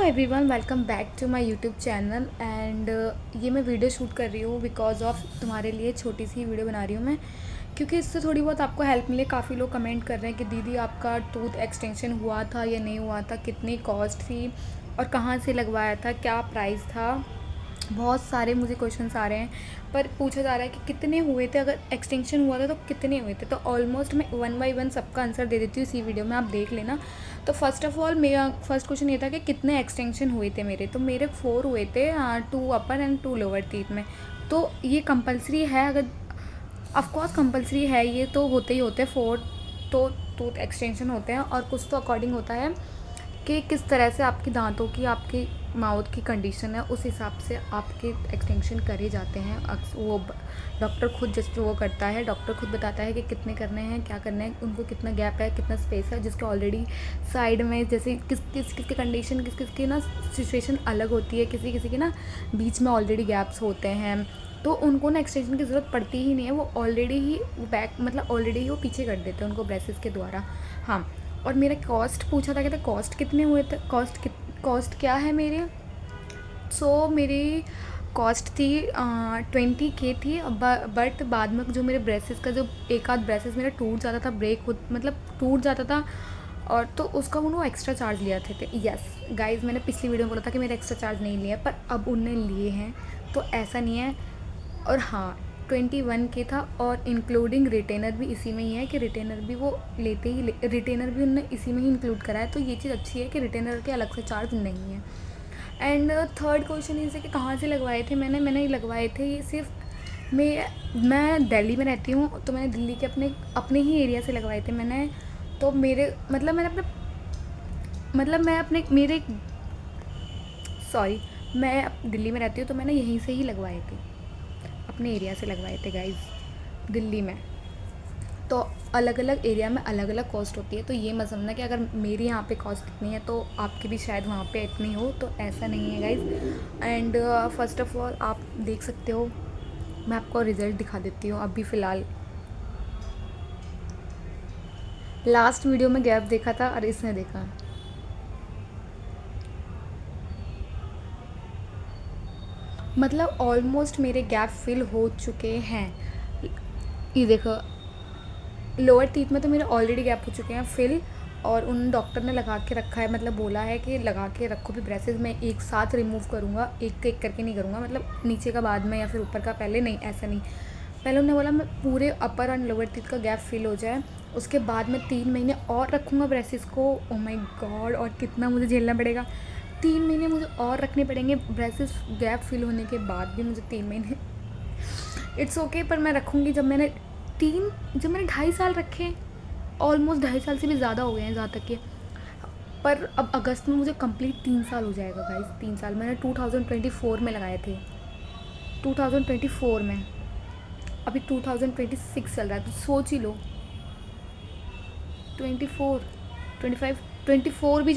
Everyone, welcome back to my YouTube channel. And ये मैं video shoot कर रही हूँ बिकॉज ऑफ तुम्हारे लिए छोटी सी वीडियो बना रही हूँ मैं, क्योंकि इससे थोड़ी बहुत आपको हेल्प मिले। काफ़ी लोग कमेंट कर रहे हैं कि दीदी आपका टूथ एक्सटेंशन हुआ था या नहीं हुआ था, कितनी कॉस्ट थी और कहाँ से लगवाया था, क्या प्राइस था। बहुत सारे मुझे क्वेश्चंस आ रहे हैं, पर पूछा जा रहा है कि कितने हुए थे, अगर एक्सटेंशन हुआ था तो कितने हुए थे। तो ऑलमोस्ट मैं वन बाई वन सबका आंसर दे देती हूँ इसी वीडियो में, आप देख लेना। तो फर्स्ट ऑफ ऑल मेरा फर्स्ट क्वेश्चन ये था कि कितने एक्सटेंशन हुए थे मेरे। तो मेरे 4 हुए थे, 2 अपर एंड 2 लोअर टीथ में। तो ये कंपलसरी है, अगर ऑफकोर्स कंपलसरी है ये, तो होते ही होते हैं 4 तो टूथ एक्सटेंशन होते हैं। और कुछ तो अकॉर्डिंग होता है कि किस तरह से आपके दांतों की, आपकी माउथ की कंडीशन है, उस हिसाब से आपके एक्सटेंशन करे जाते हैं। वो डॉक्टर खुद जस्ट वो करता है, डॉक्टर खुद बताता है कि कितने करने हैं, क्या करना है, उनको कितना गैप है, कितना स्पेस है, जिसके ऑलरेडी साइड में जैसे किस कंडीशन, किस की ना सिचुएशन अलग होती है, किसी किसी के ना बीच में ऑलरेडी गैप्स होते हैं, तो उनको ना एक्सटेंशन की ज़रूरत पड़ती ही नहीं है। वो ऑलरेडी ही वो बैक मतलब ऑलरेडी ही वो पीछे कर देते हैं उनको ब्रेसेस के द्वारा। हाँ, और मेरा कॉस्ट पूछा था, कहते कॉस्ट कितने हुए थे, कॉस्ट क्या है मेरे। मेरी कॉस्ट थी 20K थी। बट बाद में जो मेरे ब्रेसेस का जो एक आध ब्रेसेस मेरा टूट जाता था, मतलब टूट जाता था, और तो उसका वो एक्स्ट्रा चार्ज लिया थे। यस गाइज, मैंने पिछली वीडियो में बोला था कि मेरा एक्स्ट्रा चार्ज नहीं लिया, पर अब उनने लिए हैं, तो ऐसा नहीं है। और हाँ, 21K था, और इंक्लूडिंग रिटेनर भी इसी में ही है कि रिटेनर भी वो लेते ही रिटेनर भी उन्होंने इसी में ही इंक्लूड करा है। तो ये चीज़ अच्छी है कि रिटेनर के अलग से चार्ज नहीं है। एंड थर्ड क्वेश्चन इसे कि कहाँ से लगवाए थे मैंने लगवाए थे ये सिर्फ मैं दिल्ली में रहती हूँ, तो मैंने दिल्ली के अपने ही एरिया से लगवाए थे मैंने। तो मेरे मतलब मैंने मैं अपने मेरे सॉरी, मैं दिल्ली में रहती हूँ, तो मैंने यहीं से ही लगवाए थे, अपने एरिया से लगवाए थे गाइज, दिल्ली में। तो अलग अलग एरिया में अलग अलग कॉस्ट होती है, तो ये मत समझना कि अगर मेरी यहाँ पे कॉस्ट इतनी है तो आपकी भी शायद वहाँ पे इतनी हो, तो ऐसा नहीं है guys. And first of all आप देख सकते हो, मैं आपको रिज़ल्ट दिखा देती हूँ अभी फ़िलहाल। लास्ट वीडियो में गैप देखा था और इसने देखा, मतलब ऑलमोस्ट मेरे गैप फिल हो चुके हैं। ये देखो, लोअर टीथ में तो मेरे ऑलरेडी गैप हो चुके हैं फिल, और उन डॉक्टर ने लगा के रखा है, मतलब बोला है कि लगा के रखो भी ब्रेसेस। मैं एक साथ रिमूव करूँगा, एक एक करके नहीं करूँगा, मतलब नीचे का बाद में या फिर ऊपर का पहले, नहीं ऐसा नहीं। पहले उन्होंने बोला मैं पूरे अपर एंड लोअर टीथ का गैप फिल हो जाए, उसके बाद मैं 3 महीने और रखूँगा ब्रेसेस को। ओ माय गॉड, और कितना मुझे झेलना पड़ेगा, 3 महीने मुझे और रखने पड़ेंगे ब्रेसेस गैप फिल होने के बाद भी मुझे 3 महीने। इट्स ओके, पर मैं रखूँगी। जब मैंने 2.5 साल रखे, ऑलमोस्ट 2.5 साल से भी ज़्यादा हो गए हैं जहाँ तक कि, पर अब अगस्त में मुझे कंप्लीट 3 साल हो जाएगा गाइस। 3 साल मैंने 2024 में लगाए थे, 2024 में, अभी 2026 चल रहा है, तो सोच ही लो। 24, 25, 24 भी